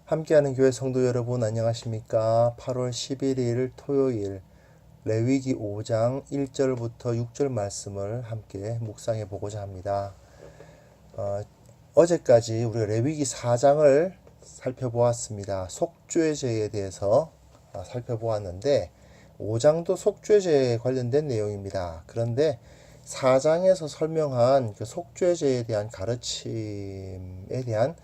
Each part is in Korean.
함께하는 교회 성도 여러분 안녕하십니까? 8월 11일 토요일 레위기 5장 1절부터 6절 말씀을 함께 묵상해 보고자 합니다. 어제까지 우리가 레위기 4장을 살펴보았습니다. 속죄제에 대해서 살펴보았는데 5장도 속죄제에 관련된 내용입니다. 그런데 4장에서 설명한 그 속죄제에 대한 가르침에 대한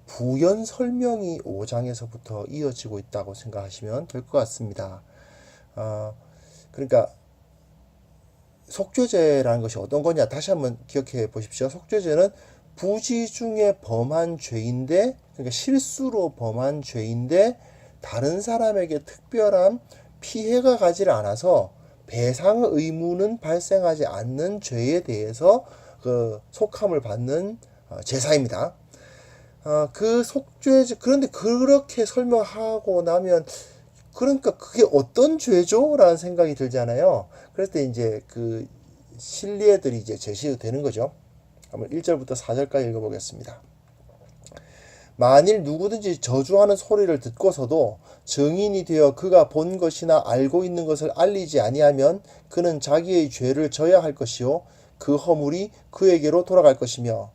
부연 설명이 5장에서부터 이어지고 있다고 생각하시면 될 것 같습니다. 그러니까 속죄제라는 것이 어떤 거냐 다시 한번 기억해 보십시오. 속죄제는 부지 중에 범한 죄인데, 그러니까 실수로 범한 죄인데 다른 사람에게 특별한 피해가 가지 않아서 배상 의무는 발생하지 않는 죄에 대해서 그 속함을 받는 제사입니다. 그 속죄제, 그런데 그렇게 설명하고 나면 그러니까 그게 어떤 죄죠? 라는 생각이 들잖아요. 그럴 때 이제 그 실리애들이 이제 제시되는 거죠. 한번 1절부터 4절까지 읽어보겠습니다. 만일 누구든지 저주하는 소리를 듣고서도 증인이 되어 그가 본 것이나 알고 있는 것을 알리지 아니하면 그는 자기의 죄를 져야 할 것이요 그 허물이 그에게로 돌아갈 것이며,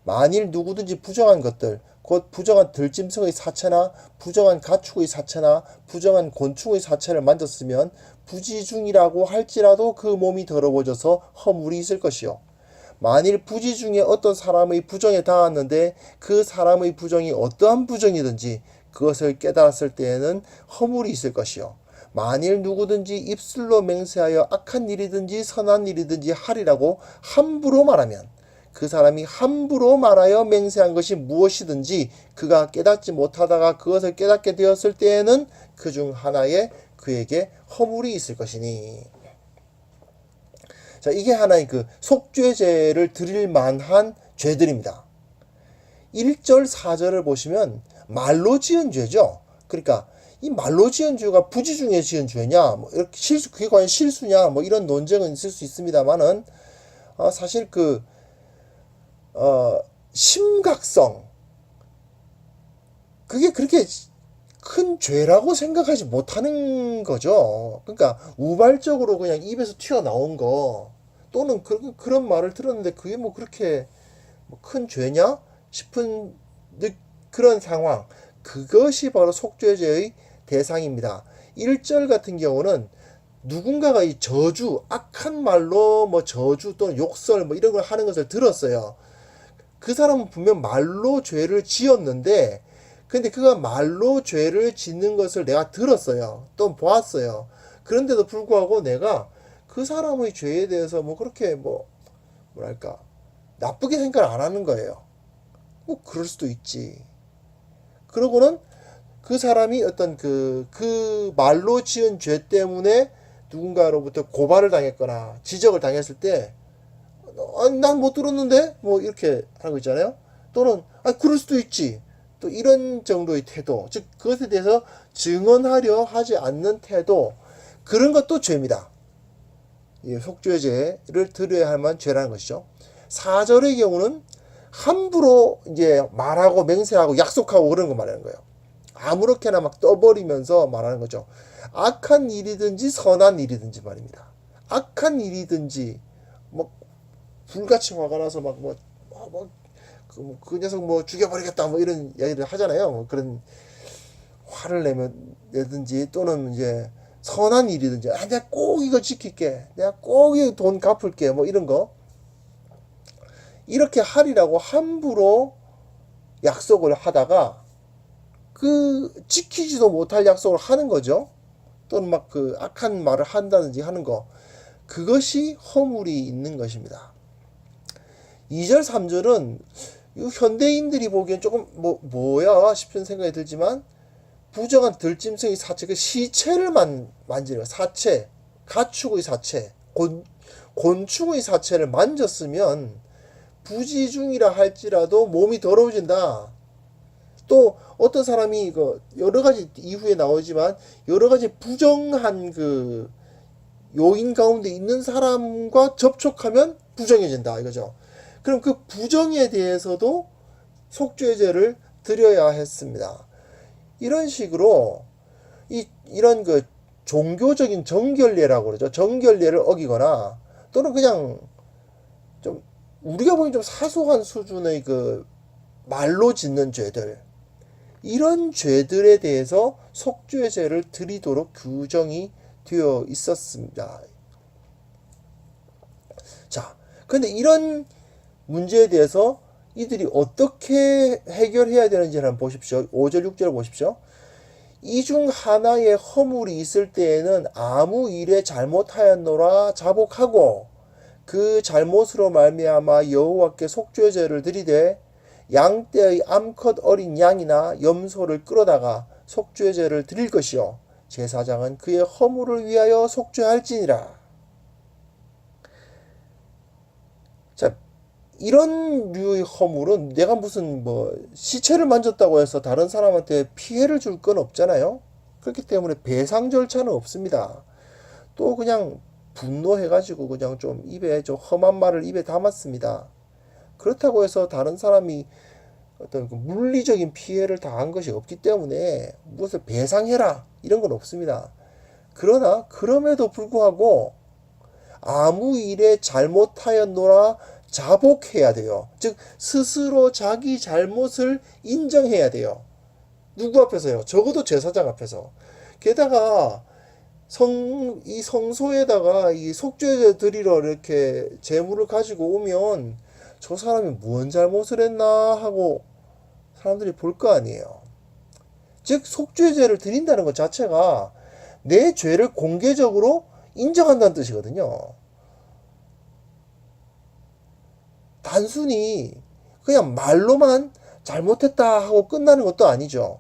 만일 누구든지 부정한 것들 곧 부정한 들짐승의 사체나 부정한 가축의 사체나 부정한 곤충의 사체를 만졌으면 부지중이라고 할지라도 그 몸이 더러워져서 허물이 있을 것이요, 만일 부지 중에 어떤 사람의 부정에 닿았는데 그 사람의 부정이 어떠한 부정이든지 그것을 깨달았을 때에는 허물이 있을 것이요, 만일 누구든지 입술로 맹세하여 악한 일이든지 선한 일이든지 하리라고 함부로 말하면 그 사람이 함부로 말하여 맹세한 것이 무엇이든지 그가 깨닫지 못하다가 그것을 깨닫게 되었을 때에는 그 중 하나에 그에게 허물이 있을 것이니. 자, 이게 하나의 그 속죄제를 드릴 만한 죄들입니다. 1절 4절을 보시면 말로 지은 죄죠. 그러니까 이 말로 지은 죄가 부지 중에 지은 죄냐, 뭐 이렇게 실수, 그게 과연 실수냐, 뭐 이런 논쟁은 있을 수 있습니다만은 사실 심각성, 그게 그렇게 큰 죄라고 생각하지 못하는 거죠. 그러니까 우발적으로 그냥 입에서 튀어나온 거, 또는 그런 말을 들었는데 그게 뭐 그렇게 큰 죄냐 싶은 그런 상황, 그것이 바로 속죄죄의 대상입니다. 1절 같은 경우는 누군가가 이 저주, 악한 말로 뭐 저주 또는 욕설 뭐 이런 걸 하는 것을 들었어요. 그 사람은 분명 말로 죄를 지었는데, 근데 그가 말로 죄를 짓는 것을 내가 들었어요. 또 보았어요. 그런데도 불구하고 내가 그 사람의 죄에 대해서 뭐 그렇게 뭐랄까 나쁘게 생각을 안 하는 거예요. 뭐 그럴 수도 있지. 그러고는 그 사람이 어떤 그 말로 지은 죄 때문에 누군가로부터 고발을 당했거나 지적을 당했을 때, 난 못 들었는데? 뭐 이렇게 하는 거 있잖아요. 또는 그럴 수도 있지. 또 이런 정도의 태도, 즉 그것에 대해서 증언하려 하지 않는 태도, 그런 것도 죄입니다. 속죄죄를 드려야 할 만한 죄라는 것이죠. 4절의 경우는 함부로 이제 말하고 맹세하고 약속하고 그런 거 말하는 거예요. 아무렇게나 막 떠버리면서 말하는 거죠. 악한 일이든지 선한 일이든지 말입니다. 악한 일이든지 뭐 불같이 화가 나서 그 녀석 뭐 죽여버리겠다 뭐 이런 이야기를 하잖아요. 뭐 그런 화를 내든지, 또는 이제 선한 일이든지, 내가 꼭 이거 지킬게, 내가 꼭 이 돈 갚을게, 뭐 이런 거 이렇게 하리라고 함부로 약속을 하다가 그 지키지도 못할 약속을 하는 거죠. 또는 막 그 악한 말을 한다든지 하는 거, 그것이 허물이 있는 것입니다. 2절 3절은 현대인들이 보기엔 조금 뭐야 싶은 생각이 들지만, 부정한 들짐승의 사체, 그 시체를 만지는 사체, 가축의 사체, 곤충의 사체를 만졌으면 부지중이라 할지라도 몸이 더러워진다. 또 어떤 사람이 여러 가지 이후에 나오지만 여러 가지 부정한 그 요인 가운데 있는 사람과 접촉하면 부정해진다 이거죠. 그럼 그 부정에 대해서도 속죄제를 드려야 했습니다. 이런 식으로 이런 그 종교적인 정결례라고 그러죠. 정결례를 어기거나 또는 그냥 좀 우리가 보기엔 좀 사소한 수준의 그 말로 짓는 죄들, 이런 죄들에 대해서 속죄제를 드리도록 규정이 되어 있었습니다. 자, 근데 이런 문제에 대해서 이들이 어떻게 해결해야 되는지 한번 보십시오. 5절, 6절 보십시오. 이 중 하나의 허물이 있을 때에는 아무 일에 잘못하였노라 자복하고 그 잘못으로 말미암아 여호와께 속죄제를 드리되 양떼의 암컷 어린 양이나 염소를 끌어다가 속죄제를 드릴 것이요 제사장은 그의 허물을 위하여 속죄할지니라. 자, 이런 류의 허물은 내가 무슨 뭐 시체를 만졌다고 해서 다른 사람한테 피해를 줄 건 없잖아요. 그렇기 때문에 배상 절차는 없습니다. 또 그냥 분노해가지고 그냥 좀 입에 좀 험한 말을 입에 담았습니다. 그렇다고 해서 다른 사람이 어떤 그 물리적인 피해를 당한 것이 없기 때문에 무엇을 배상해라 이런 건 없습니다. 그러나 그럼에도 불구하고 아무 일에 잘못하였노라 자복해야 돼요. 즉 스스로 자기 잘못을 인정해야 돼요. 누구 앞에서요? 적어도 제사장 앞에서. 게다가 이 성소에다가 이 속죄제 드리러 이렇게 제물을 가지고 오면 저 사람이 무슨 잘못을 했나 하고 사람들이 볼 거 아니에요. 즉 속죄제를 드린다는 것 자체가 내 죄를 공개적으로 인정한다는 뜻이거든요. 단순히 그냥 말로만 잘못했다 하고 끝나는 것도 아니죠.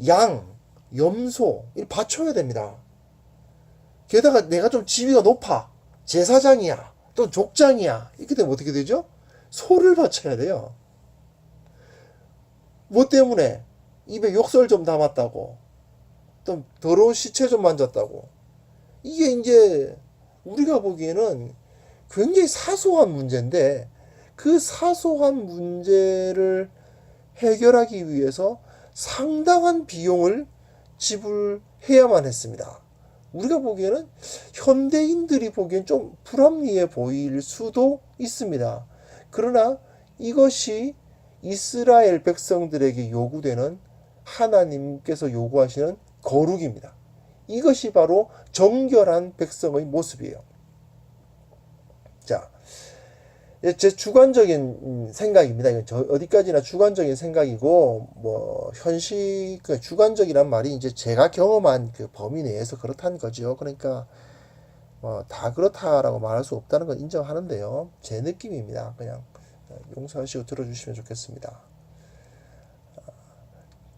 양, 염소 바쳐야 됩니다. 게다가 내가 좀 지위가 높아, 제사장이야, 또 족장이야, 이렇게 되면 어떻게 되죠? 소를 바쳐야 돼요. 뭐 때문에? 입에 욕설 좀 담았다고, 또 더러운 시체 좀 만졌다고. 이게 이제 우리가 보기에는 굉장히 사소한 문제인데 그 사소한 문제를 해결하기 위해서 상당한 비용을 지불해야만 했습니다. 우리가 보기에는 현대인들이 보기엔 좀 불합리해 보일 수도 있습니다. 그러나 이것이 이스라엘 백성들에게 요구되는 하나님께서 요구하시는 거룩입니다. 이것이 바로 정결한 백성의 모습이에요. 자, 제 주관적인 생각입니다. 이건 어디까지나 주관적인 생각이고, 뭐, 그 주관적이란 말이 이제 제가 경험한 그 범위 내에서 그렇다는 거죠. 그러니까, 다 그렇다라고 말할 수 없다는 건 인정하는데요. 제 느낌입니다. 그냥 용서하시고 들어주시면 좋겠습니다.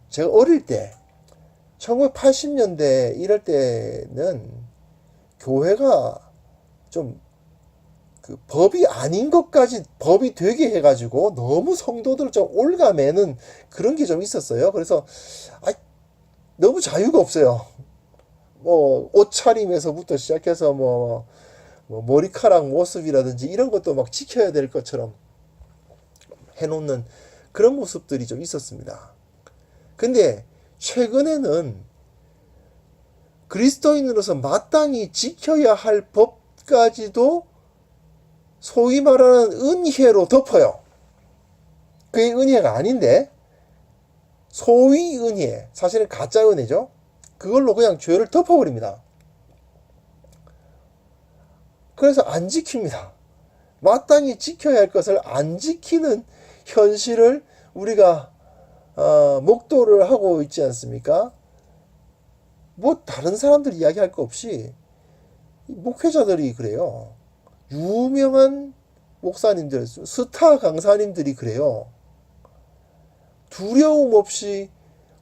제가 어릴 때, 1980년대 이럴 때는 교회가 좀 그 법이 아닌 것까지 법이 되게 해가지고 너무 성도들을 좀 올가매는 그런 게 좀 있었어요. 그래서 너무 자유가 없어요. 뭐 옷차림에서부터 시작해서 뭐 머리카락 모습이라든지 이런 것도 막 지켜야 될 것처럼 해놓는 그런 모습들이 좀 있었습니다. 근데 최근에는 그리스도인으로서 마땅히 지켜야 할 법까지도 소위 말하는 은혜로 덮어요. 그게 은혜가 아닌데 소위 은혜, 사실은 가짜 은혜죠. 그걸로 그냥 죄를 덮어버립니다. 그래서 안 지킵니다. 마땅히 지켜야 할 것을 안 지키는 현실을 우리가 목도를 하고 있지 않습니까? 뭐 다른 사람들 이야기할 거 없이 목회자들이 그래요. 유명한 목사님들, 스타 강사님들이 그래요. 두려움 없이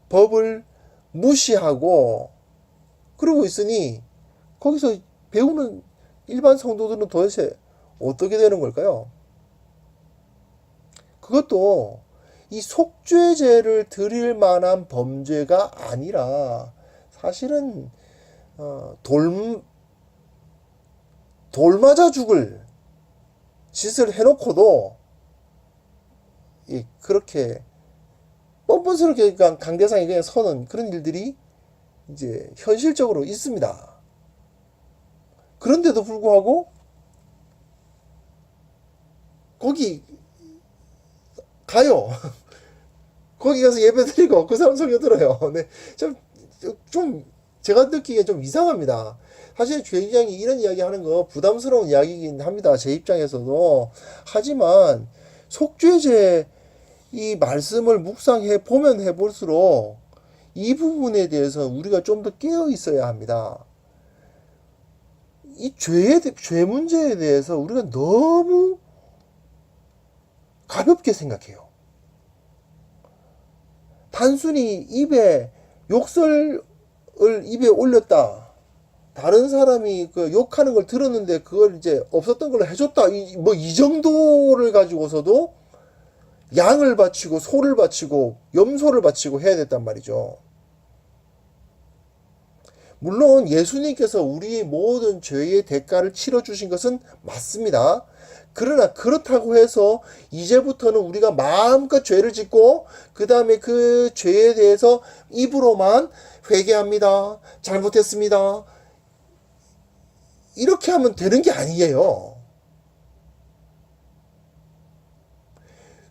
법을 무시하고 그러고 있으니 거기서 배우는 일반 성도들은 도대체 어떻게 되는 걸까요? 그것도 이 속죄제를 드릴 만한 범죄가 아니라 사실은 돌 맞아 죽을 짓을 해놓고도 그렇게 뻔뻔스럽게 그냥 강대상에 그냥 서는 그런 일들이 이제 현실적으로 있습니다. 그런데도 불구하고 거기 가요. 거기 가서 예배 드리고 그 사람 설교 들어요. 네. 좀 제가 느끼기에 좀 이상합니다. 사실 주일장이 이런 이야기 하는 거 부담스러운 이야기이긴 합니다. 제 입장에서도. 하지만 속죄제 이 말씀을 묵상해 보면 해볼수록 이 부분에 대해서 우리가 좀 더 깨어 있어야 합니다. 이 죄 문제에 대해서 우리가 너무 가볍게 생각해요. 단순히 입에 욕설을 입에 올렸다. 다른 사람이 그 욕하는 걸 들었는데 그걸 이제 없었던 걸로 해줬다. 이 정도를 가지고서도 양을 바치고 소를 바치고 염소를 바치고 해야 됐단 말이죠. 물론 예수님께서 우리의 모든 죄의 대가를 치러주신 것은 맞습니다. 그러나 그렇다고 해서 이제부터는 우리가 마음껏 죄를 짓고 그 다음에 그 죄에 대해서 입으로만 회개합니다. 잘못했습니다. 이렇게 하면 되는 게 아니에요.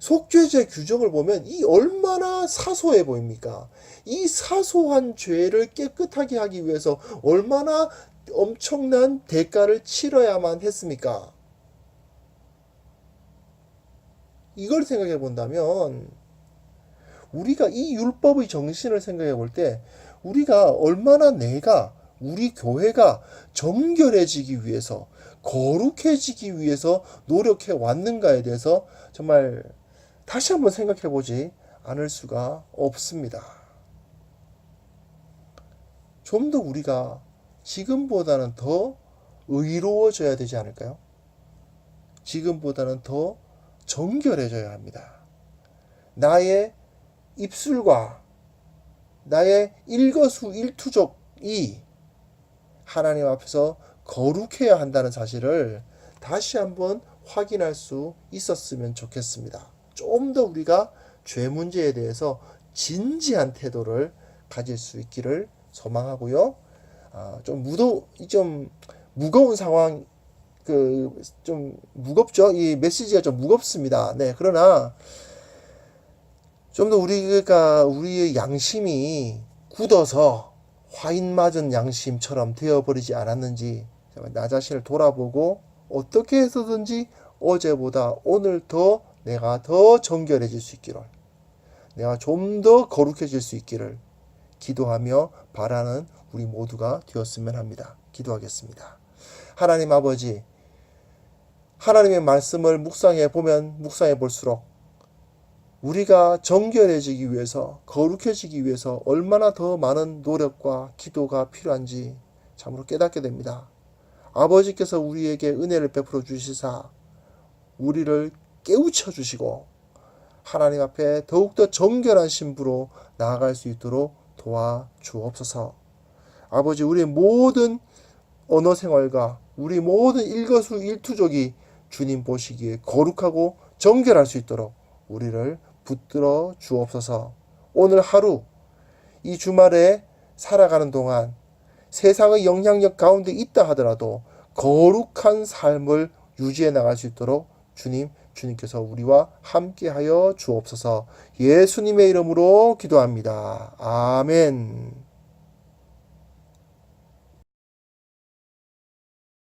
속죄제 규정을 보면 이 얼마나 사소해 보입니까? 이 사소한 죄를 깨끗하게 하기 위해서 얼마나 엄청난 대가를 치러야만 했습니까? 이걸 생각해 본다면 우리가 이 율법의 정신을 생각해 볼 때 우리가 얼마나 우리 교회가 정결해지기 위해서 거룩해지기 위해서 노력해 왔는가에 대해서 정말 다시 한번 생각해 보지 않을 수가 없습니다. 좀 더 우리가 지금보다는 더 의로워져야 되지 않을까요? 지금보다는 더 정결해져야 합니다. 나의 입술과 나의 일거수일투족이 하나님 앞에서 거룩해야 한다는 사실을 다시 한번 확인할 수 있었으면 좋겠습니다. 좀 더 우리가 죄 문제에 대해서 진지한 태도를 가질 수 있기를 소망하고요. 좀 무거운 상황, 좀 무겁죠? 이 메시지가 좀 무겁습니다. 네, 그러나 좀 더 우리의 양심이 굳어서 화인 맞은 양심처럼 되어버리지 않았는지 나 자신을 돌아보고 어떻게 해서든지 어제보다 오늘 내가 더 정결해질 수 있기를, 내가 좀 더 거룩해질 수 있기를 기도하며 바라는 우리 모두가 되었으면 합니다. 기도하겠습니다. 하나님 아버지, 하나님의 말씀을 묵상해 볼수록 우리가 정결해지기 위해서, 거룩해지기 위해서 얼마나 더 많은 노력과 기도가 필요한지 참으로 깨닫게 됩니다. 아버지께서 우리에게 은혜를 베풀어 주시사 우리를 깨우쳐 주시고 하나님 앞에 더욱더 정결한 신부로 나아갈 수 있도록 도와주옵소서. 아버지, 우리의 모든 언어 생활과 우리 모든 일거수일투족이 주님 보시기에 거룩하고 정결할 수 있도록 우리를 붙들어 주옵소서. 오늘 하루, 이 주말에 살아가는 동안 세상의 영향력 가운데 있다 하더라도 거룩한 삶을 유지해 나갈 수 있도록 주님께서 우리와 함께하여 주옵소서. 예수님의 이름으로 기도합니다. 아멘.